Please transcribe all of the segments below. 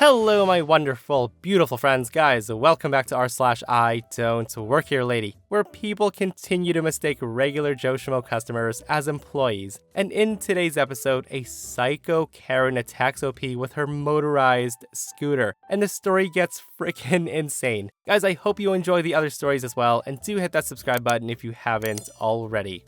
Hello, my wonderful, beautiful friends, guys. Welcome back to r/IDontWorkHereLady, where people continue to mistake regular Joe Schmo customers as employees. And in today's episode, a psycho Karen attacks OP with her motorized scooter, and the story gets freaking insane. Guys, I hope you enjoy the other stories as well, and do hit that subscribe button if you haven't already.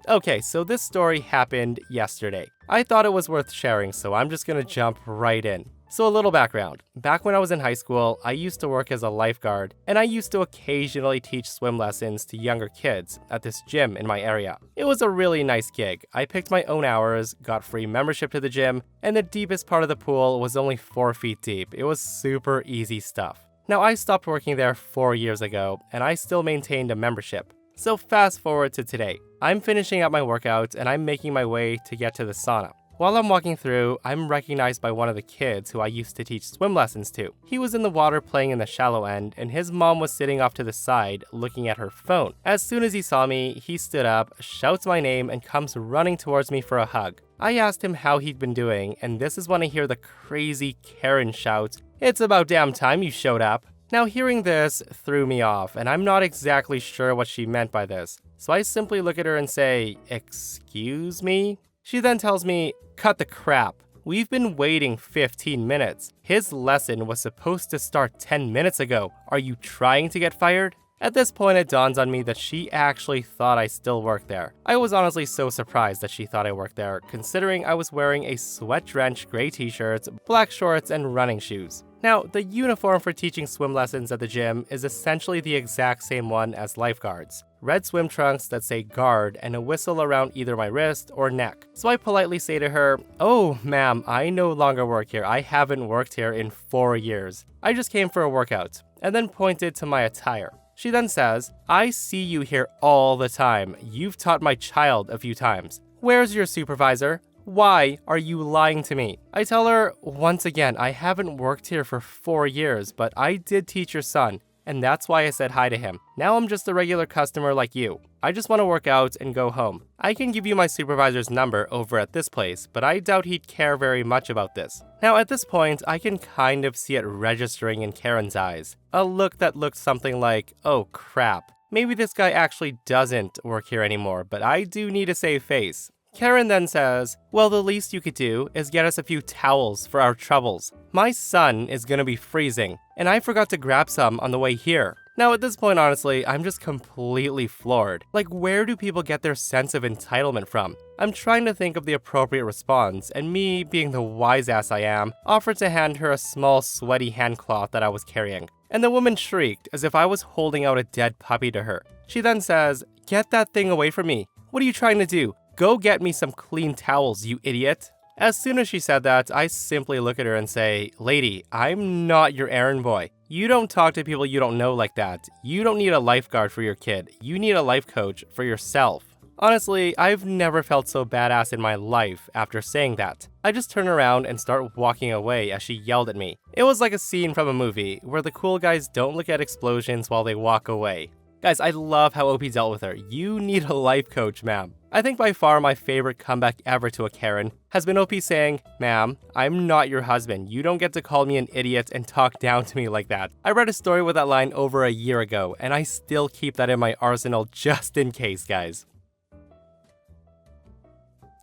Okay, so this story happened yesterday. I thought it was worth sharing, so I'm just gonna jump right in. So a little background. Back when I was in high school, I used to work as a lifeguard, and I used to occasionally teach swim lessons to younger kids at this gym in my area. It was a really nice gig. I picked my own hours, got free membership to the gym, and the deepest part of the pool was only 4 feet deep. It was super easy stuff. Now, I stopped working there 4 years ago, and I still maintained a membership. So fast forward to today. I'm finishing up my workout and I'm making my way to get to the sauna. While I'm walking through, I'm recognized by one of the kids who I used to teach swim lessons to. He was in the water playing in the shallow end, and his mom was sitting off to the side looking at her phone. As soon as he saw me, he stood up, shouts my name, and comes running towards me for a hug. I asked him how he'd been doing, and this is when I hear the crazy Karen shout, "It's about damn time you showed up." Now, hearing this threw me off, and I'm not exactly sure what she meant by this. So I simply look at her and say, "Excuse me?" She then tells me, "Cut the crap. We've been waiting 15 minutes. His lesson was supposed to start 10 minutes ago. Are you trying to get fired?" At this point, it dawns on me that she actually thought I still worked there. I was honestly so surprised that she thought I worked there, considering I was wearing a sweat-drenched gray t-shirt, black shorts, and running shoes. Now, the uniform for teaching swim lessons at the gym is essentially the exact same one as lifeguards. Red swim trunks that say guard and a whistle around either my wrist or neck. So I politely say to her, "Oh, ma'am, I no longer work here. I haven't worked here in 4 years. I just came for a workout," and then pointed to my attire. She then says, "I see you here all the time. You've taught my child a few times. Where's your supervisor? Why are you lying to me?" I tell her, once again, I haven't worked here for 4 years, but I did teach your son, and that's why I said hi to him. Now I'm just a regular customer like you. I just want to work out and go home. I can give you my supervisor's number over at this place, but I doubt he'd care very much about this. Now at this point, I can kind of see it registering in Karen's eyes. A look that looked something like, "Oh crap. Maybe this guy actually doesn't work here anymore, but I do need a save face." Karen then says, "Well, the least you could do is get us a few towels for our troubles. My son is gonna be freezing, and I forgot to grab some on the way here." Now at this point, honestly, I'm just completely floored. Like, where do people get their sense of entitlement from? I'm trying to think of the appropriate response, and me, being the wise ass I am, offered to hand her a small sweaty hand cloth that I was carrying. And the woman shrieked as if I was holding out a dead puppy to her. She then says, "Get that thing away from me. What are you trying to do? Go get me some clean towels, you idiot." As soon as she said that, I simply look at her and say, "Lady, I'm not your errand boy. You don't talk to people you don't know like that. You don't need a lifeguard for your kid. You need a life coach for yourself." Honestly, I've never felt so badass in my life after saying that. I just turn around and start walking away as she yelled at me. It was like a scene from a movie where the cool guys don't look at explosions while they walk away. Guys, I love how OP dealt with her. You need a life coach, ma'am. I think by far my favorite comeback ever to a Karen has been OP saying, "Ma'am, I'm not your husband. You don't get to call me an idiot and talk down to me like that." I read a story with that line over a year ago, and I still keep that in my arsenal just in case, guys.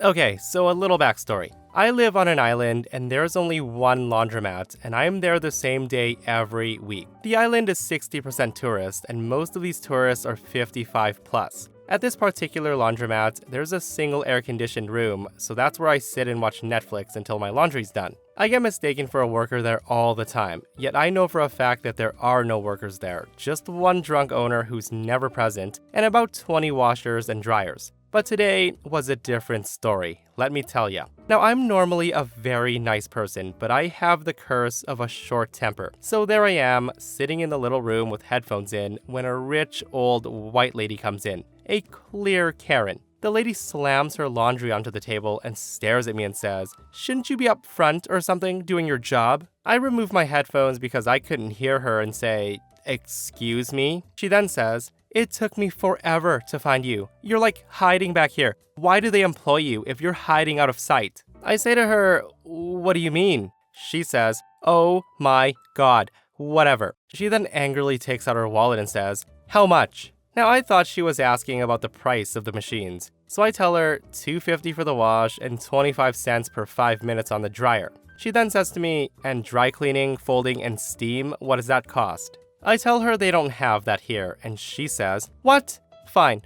Okay, so a little backstory. I live on an island and there's only one laundromat, and I'm there the same day every week. The island is 60% tourist, and most of these tourists are 55 plus. At this particular laundromat, there's a single air-conditioned room, so that's where I sit and watch Netflix until my laundry's done. I get mistaken for a worker there all the time, yet I know for a fact that there are no workers there, just one drunk owner who's never present, and about 20 washers and dryers. But today was a different story, let me tell ya. Now, I'm normally a very nice person, but I have the curse of a short temper. So there I am, sitting in the little room with headphones in, when a rich old white lady comes in. A clear Karen. The lady slams her laundry onto the table and stares at me and says, "Shouldn't you be up front or something doing your job?" I remove my headphones because I couldn't hear her and say, "Excuse me?" She then says, "It took me forever to find you. You're like hiding back here. Why do they employ you if you're hiding out of sight?" I say to her, "What do you mean?" She says, "Oh my god, whatever." She then angrily takes out her wallet and says, "How much?" Now I thought she was asking about the price of the machines, so I tell her $2.50 for the wash and 25 cents per 5 minutes on the dryer. She then says to me, "And dry cleaning, folding, and steam, what does that cost?" I tell her they don't have that here, and she says, "What? Fine.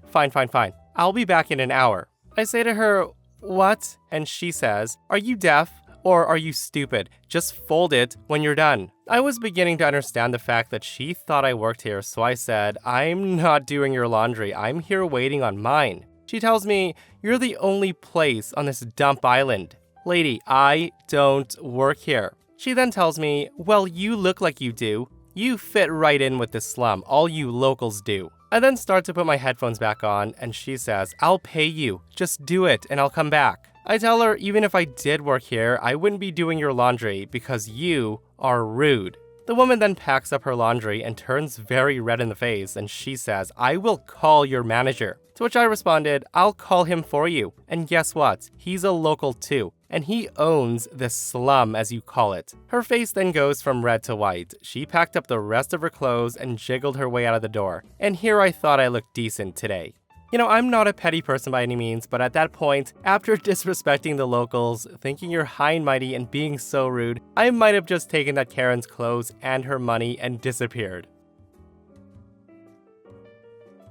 I'll be back in an hour." I say to her, "What?" And she says, "Are you deaf? Or are you stupid? Just fold it when you're done." I was beginning to understand the fact that she thought I worked here, so I said, "I'm not doing your laundry. I'm here waiting on mine." She tells me, "You're the only place on this dump island. Lady, I don't work here." She then tells me, "Well, you look like you do. You fit right in with this slum. All you locals do." I then start to put my headphones back on, and she says, "I'll pay you. Just do it, and I'll come back." I tell her even if I did work here, I wouldn't be doing your laundry because you are rude. The woman then packs up her laundry and turns very red in the face, and she says, "I will call your manager." To which I responded, "I'll call him for you. And guess what? He's a local too, and he owns this slum, as you call it." Her face then goes from red to white. She packed up the rest of her clothes and jiggled her way out of the door. And here I thought I looked decent today. You know, I'm not a petty person by any means, but at that point, after disrespecting the locals, thinking you're high and mighty and being so rude, I might have just taken that Karen's clothes and her money and disappeared.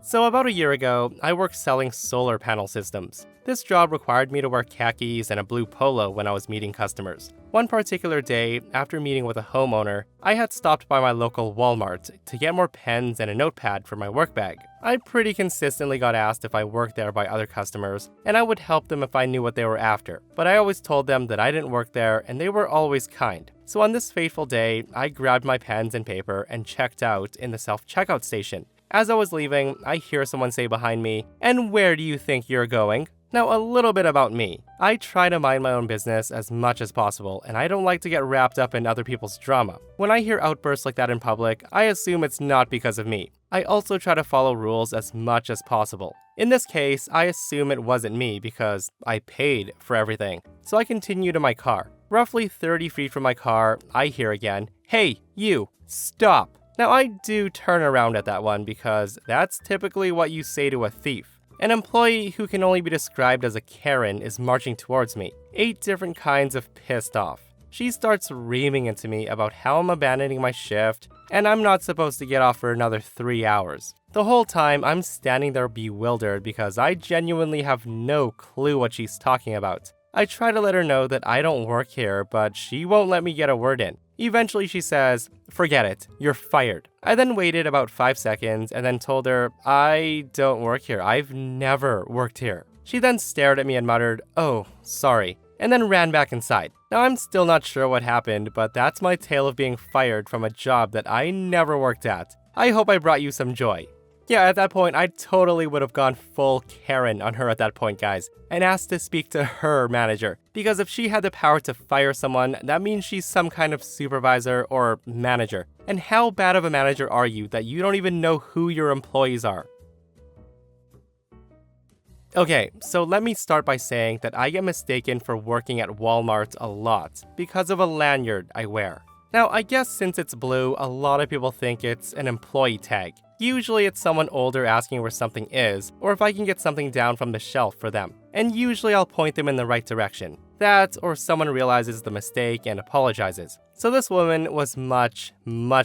So about a year ago, I worked selling solar panel systems. This job required me to wear khakis and a blue polo when I was meeting customers. One particular day, after meeting with a homeowner, I had stopped by my local Walmart to get more pens and a notepad for my work bag. I pretty consistently got asked if I worked there by other customers, and I would help them if I knew what they were after. But I always told them that I didn't work there, and they were always kind. So on this fateful day, I grabbed my pens and paper and checked out in the self-checkout station. As I was leaving, I hear someone say behind me, "And where do you think you're going?" Now, a little bit about me. I try to mind my own business as much as possible, and I don't like to get wrapped up in other people's drama. When I hear outbursts like that in public, I assume it's not because of me. I also try to follow rules as much as possible. In this case, I assume it wasn't me because I paid for everything. So I continue to my car. Roughly 30 feet from my car, I hear again, "Hey, you, stop." Now, I do turn around at that one because that's typically what you say to a thief. An employee who can only be described as a Karen is marching towards me, 8 different kinds of pissed off. She starts reaming into me about how I'm abandoning my shift, and I'm not supposed to get off for another 3 hours. The whole time, I'm standing there bewildered because I genuinely have no clue what she's talking about. I try to let her know that I don't work here, but she won't let me get a word in. Eventually she says, "Forget it, you're fired." I then waited about 5 seconds and then told her, "I don't work here. I've never worked here." She then stared at me and muttered, "Oh, sorry," and then ran back inside. Now I'm still not sure what happened, but that's my tale of being fired from a job that I never worked at. I hope I brought you some joy. Yeah, at that point, I totally would have gone full Karen on her at that point, guys, and asked to speak to her manager. Because if she had the power to fire someone, that means she's some kind of supervisor or manager. And how bad of a manager are you that you don't even know who your employees are? Okay, so let me start by saying that I get mistaken for working at Walmart a lot because of a lanyard I wear. Now, I guess since it's blue, a lot of people think it's an employee tag. Usually it's someone older asking where something is, or if I can get something down from the shelf for them. And usually I'll point them in the right direction. That, or someone realizes the mistake and apologizes. So this woman was much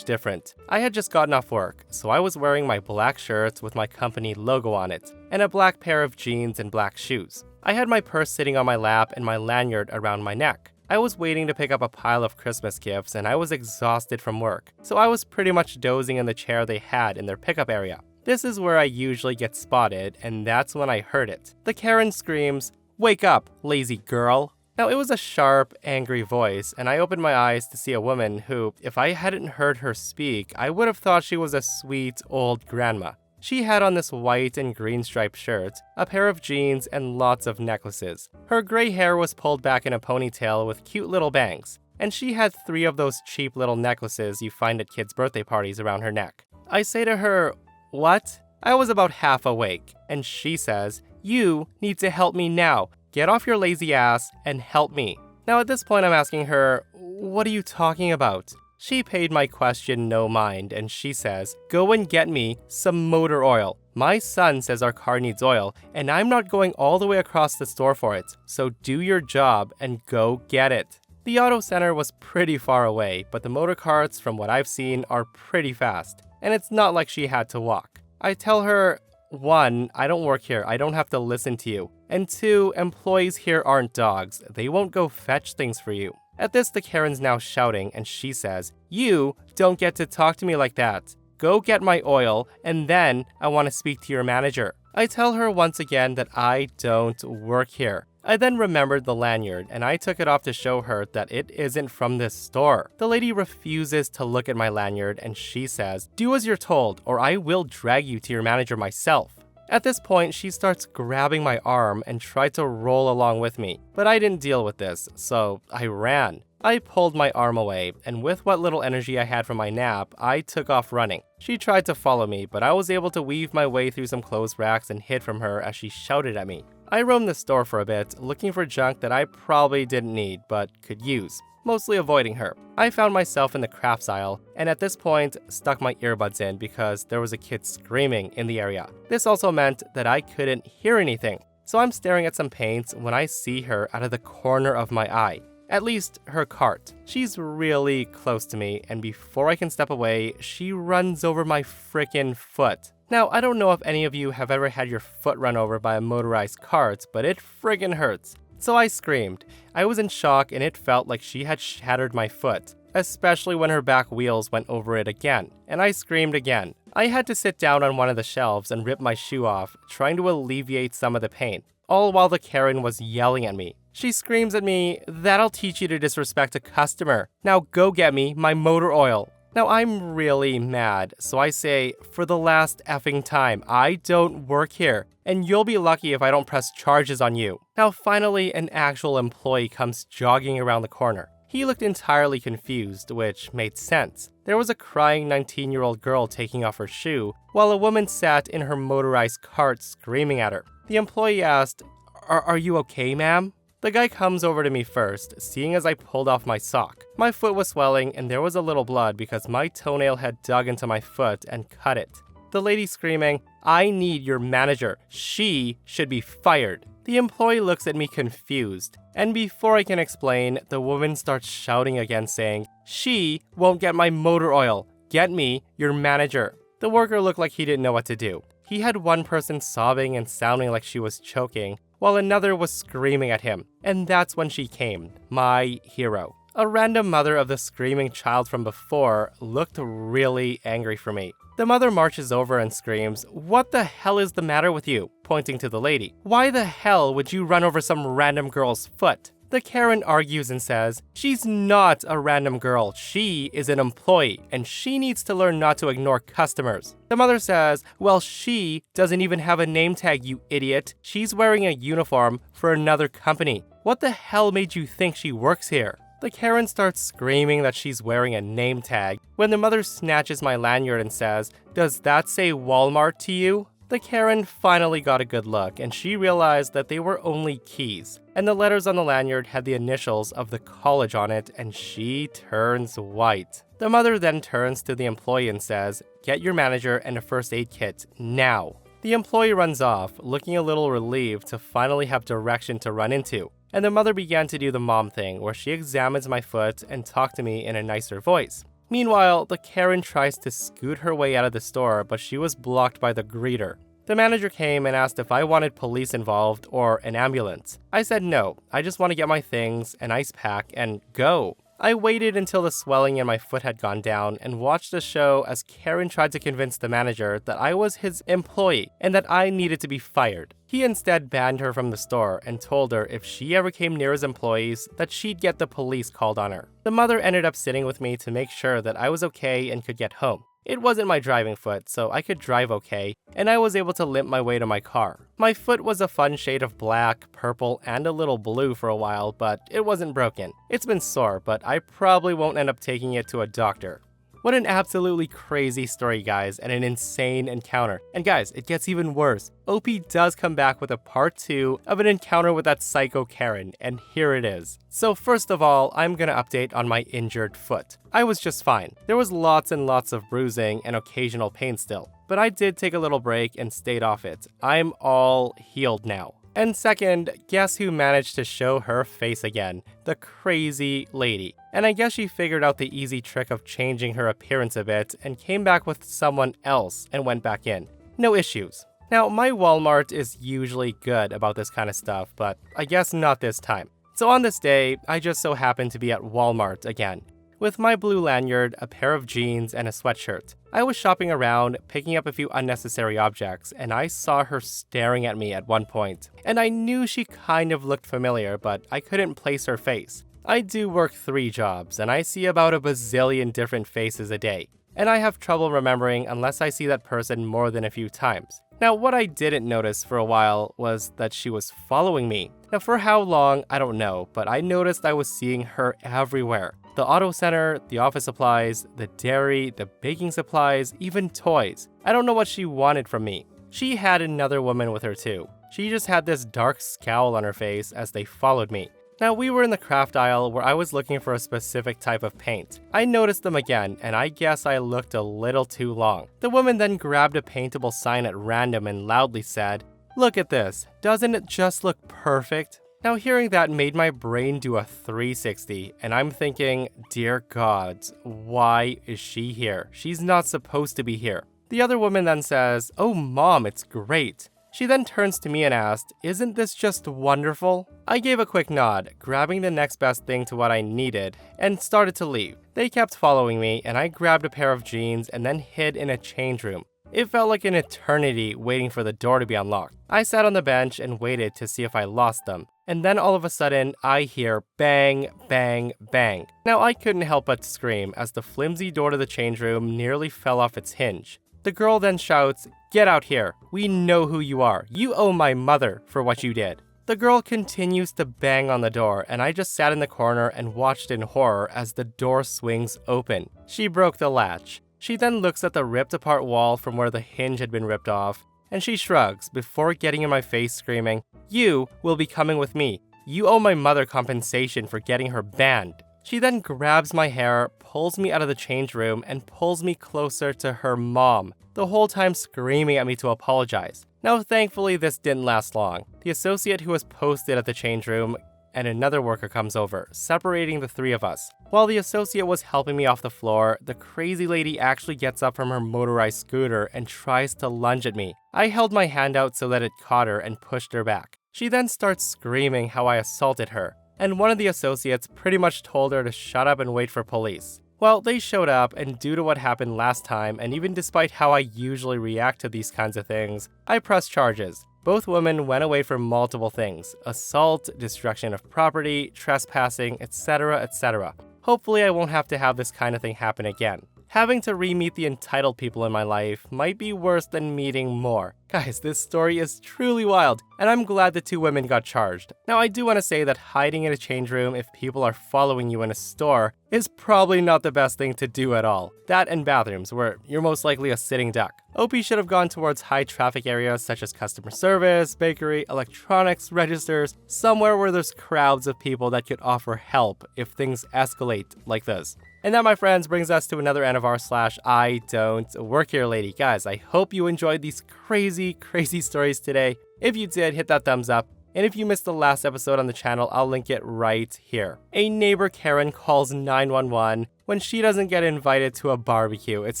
different. I had just gotten off work, so I was wearing my black shirt with my company logo on it, and a black pair of jeans and black shoes. I had my purse sitting on my lap and my lanyard around my neck. I was waiting to pick up a pile of Christmas gifts and I was exhausted from work, so I was pretty much dozing in the chair they had in their pickup area. This is where I usually get spotted, and that's when I heard it. The Karen screams, "Wake up, lazy girl." Now, it was a sharp, angry voice, and I opened my eyes to see a woman who, if I hadn't heard her speak, I would have thought she was a sweet old grandma. She had on this white and green striped shirt, a pair of jeans, and lots of necklaces. Her gray hair was pulled back in a ponytail with cute little bangs, and she had 3 of those cheap little necklaces you find at kids' birthday parties around her neck. I say to her, "What?" I was about half awake, and she says, "You need to help me now. get off your lazy ass and help me. Now at this point I'm asking her, what are you talking about? She paid my question no mind and she says, go and get me some motor oil. My son says our car needs oil and I'm not going all the way across the store for it, so do your job and go get it. The auto center was pretty far away, but the motor carts from what I've seen are pretty fast, and it's not like she had to walk. I tell her, 1, I don't work here, I don't have to listen to you, and 2, employees here aren't dogs, they won't go fetch things for you. At this, the Karen's now shouting, and she says, you don't get to talk to me like that. Go get my oil, and then I want to speak to your manager. I tell her once again that I don't work here. I then remembered the lanyard, and I took it off to show her that it isn't from this store. The lady refuses to look at my lanyard, and she says, do as you're told, or I will drag you to your manager myself. At this point, she starts grabbing my arm and tried to roll along with me, but I didn't deal with this, so I ran. I pulled my arm away, and with what little energy I had from my nap, I took off running. She tried to follow me, but I was able to weave my way through some clothes racks and hid from her as she shouted at me. I roamed the store for a bit, looking for junk that I probably didn't need, but could use, mostly avoiding her. I found myself in the crafts aisle, and at this point, stuck my earbuds in because there was a kid screaming in the area. This also meant that I couldn't hear anything, so I'm staring at some paints when I see her out of the corner of my eye. At least, her cart. She's really close to me, and before I can step away, she runs over my frickin' foot. Now, I don't know if any of you have ever had your foot run over by a motorized cart, but it friggin' hurts. So I screamed. I was in shock and it felt like she had shattered my foot, especially when her back wheels went over it again, and I screamed again. I had to sit down on one of the shelves and rip my shoe off, trying to alleviate some of the pain, all while the Karen was yelling at me. She screams at me, that'll teach you to disrespect a customer. Now go get me my motor oil. Now I'm really mad, so I say, for the last effing time, I don't work here, and you'll be lucky if I don't press charges on you. Now finally, an actual employee comes jogging around the corner. He looked entirely confused, which made sense. There was a crying 19-year-old girl taking off her shoe, while a woman sat in her motorized cart screaming at her. The employee asked, Are you okay, ma'am? The guy comes over to me first, seeing as I pulled off my sock. My foot was swelling and there was a little blood because my toenail had dug into my foot and cut it. The lady screaming, I need your manager. She should be fired. The employee looks at me confused, and before I can explain, the woman starts shouting again saying, she won't get my motor oil. Get me your manager. The worker looked like he didn't know what to do. He had one person sobbing and sounding like she was choking, while another was screaming at him, and that's when she came, my hero. A random mother of the screaming child from before looked really angry for me. The mother marches over and screams, what the hell is the matter with you? Pointing to the lady. Why the hell would you run over some random girl's foot? The Karen argues and says, she's not a random girl, she is an employee, and she needs to learn not to ignore customers. The mother says, well, she doesn't even have a name tag, you idiot. She's wearing a uniform for another company. What the hell made you think she works here? The Karen starts screaming that she's wearing a name tag when the mother snatches my lanyard and says, does that say Walmart to you? The Karen finally got a good look, and she realized that they were only keys, and the letters on the lanyard had the initials of the college on it, and she turns white. The mother then turns to the employee and says, get your manager and a first aid kit, now. The employee runs off, looking a little relieved to finally have direction to run into, and the mother began to do the mom thing, where she examines my foot and talks to me in a nicer voice. Meanwhile, the Karen tries to scoot her way out of the store, but she was blocked by the greeter. The manager came and asked if I wanted police involved or an ambulance. I said no, I just want to get my things, an ice pack, and go. I waited until the swelling in my foot had gone down and watched the show as Karen tried to convince the manager that I was his employee and that I needed to be fired. He instead banned her from the store and told her if she ever came near his employees that she'd get the police called on her. The mother ended up sitting with me to make sure that I was okay and could get home. It wasn't my driving foot, so I could drive okay, and I was able to limp my way to my car. My foot was a fun shade of black, purple, and a little blue for a while, but it wasn't broken. It's been sore, but I probably won't end up taking it to a doctor. What an absolutely crazy story, guys, and an insane encounter. And guys, it gets even worse. OP does come back with a part 2 of an encounter with that psycho Karen, and here it is. So first of all, I'm gonna update on my injured foot. I was just fine. There was lots and lots of bruising and occasional pain still, but I did take a little break and stayed off it. I'm all healed now. And second, guess who managed to show her face again? The crazy lady. And I guess she figured out the easy trick of changing her appearance a bit and came back with someone else and went back in. No issues. Now, my Walmart is usually good about this kind of stuff, but I guess not this time. So on this day, I just so happened to be at Walmart again, with my blue lanyard, a pair of jeans, and a sweatshirt. I was shopping around, picking up a few unnecessary objects, and I saw her staring at me at one point. And I knew she kind of looked familiar, but I couldn't place her face. I do work 3 jobs, and I see about a bazillion different faces a day. And I have trouble remembering unless I see that person more than a few times. Now, what I didn't notice for a while was that she was following me. Now, for how long, I don't know, but I noticed I was seeing her everywhere. The auto center, the office supplies, the dairy, the baking supplies, even toys. I don't know what she wanted from me. She had another woman with her too. She just had this dark scowl on her face as they followed me. Now, we were in the craft aisle where I was looking for a specific type of paint. I noticed them again, and I guess I looked a little too long. The woman then grabbed a paintable sign at random and loudly said, "Look at this, doesn't it just look perfect?" Now, hearing that made my brain do a 360, and I'm thinking, dear gods, why is she here? She's not supposed to be here. The other woman then says, "Oh mom, it's great." She then turns to me and asked, "Isn't this just wonderful?" I gave a quick nod, grabbing the next best thing to what I needed, and started to leave. They kept following me, and I grabbed a pair of jeans and then hid in a change room. It felt like an eternity waiting for the door to be unlocked. I sat on the bench and waited to see if I lost them. And then all of a sudden, I hear bang, bang, bang. Now I couldn't help but scream as the flimsy door to the change room nearly fell off its hinge. The girl then shouts, "Get out here. We know who you are. You owe my mother for what you did." The girl continues to bang on the door, and I just sat in the corner and watched in horror as the door swings open. She broke the latch. She then looks at the ripped apart wall from where the hinge had been ripped off, and she shrugs before getting in my face screaming, "You will be coming with me. You owe my mother compensation for getting her banned." She then grabs my hair, pulls me out of the change room, and pulls me closer to her mom, the whole time screaming at me to apologize. Now, thankfully, this didn't last long. The associate who was posted at the change room and another worker comes over, separating the 3 of us. While the associate was helping me off the floor, the crazy lady actually gets up from her motorized scooter and tries to lunge at me. I held my hand out so that it caught her and pushed her back. She then starts screaming how I assaulted her, and one of the associates pretty much told her to shut up and wait for police. Well, they showed up, and due to what happened last time, and even despite how I usually react to these kinds of things, I pressed charges. Both women went away for multiple things: assault, destruction of property, trespassing, etc., etc. Hopefully I won't have to have this kind of thing happen again. Having to re-meet the entitled people in my life might be worse than meeting more. Guys, this story is truly wild, and I'm glad the 2 women got charged. Now, I do want to say that hiding in a change room if people are following you in a store is probably not the best thing to do at all. That and bathrooms, where you're most likely a sitting duck. OP should have gone towards high traffic areas such as customer service, bakery, electronics, registers, somewhere where there's crowds of people that could offer help if things escalate like this. And that, my friends, brings us to another end of r/IDontWorkHereLady. Guys, I hope you enjoyed these crazy stories today. If you did, hit that thumbs up. And if you missed the last episode on the channel, I'll link it right here. A neighbor Karen calls 911 when she doesn't get invited to a barbecue. It's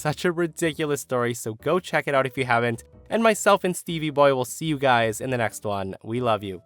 such a ridiculous story, so go check it out if you haven't. And myself and Stevie Boy will see you guys in the next one. We love you.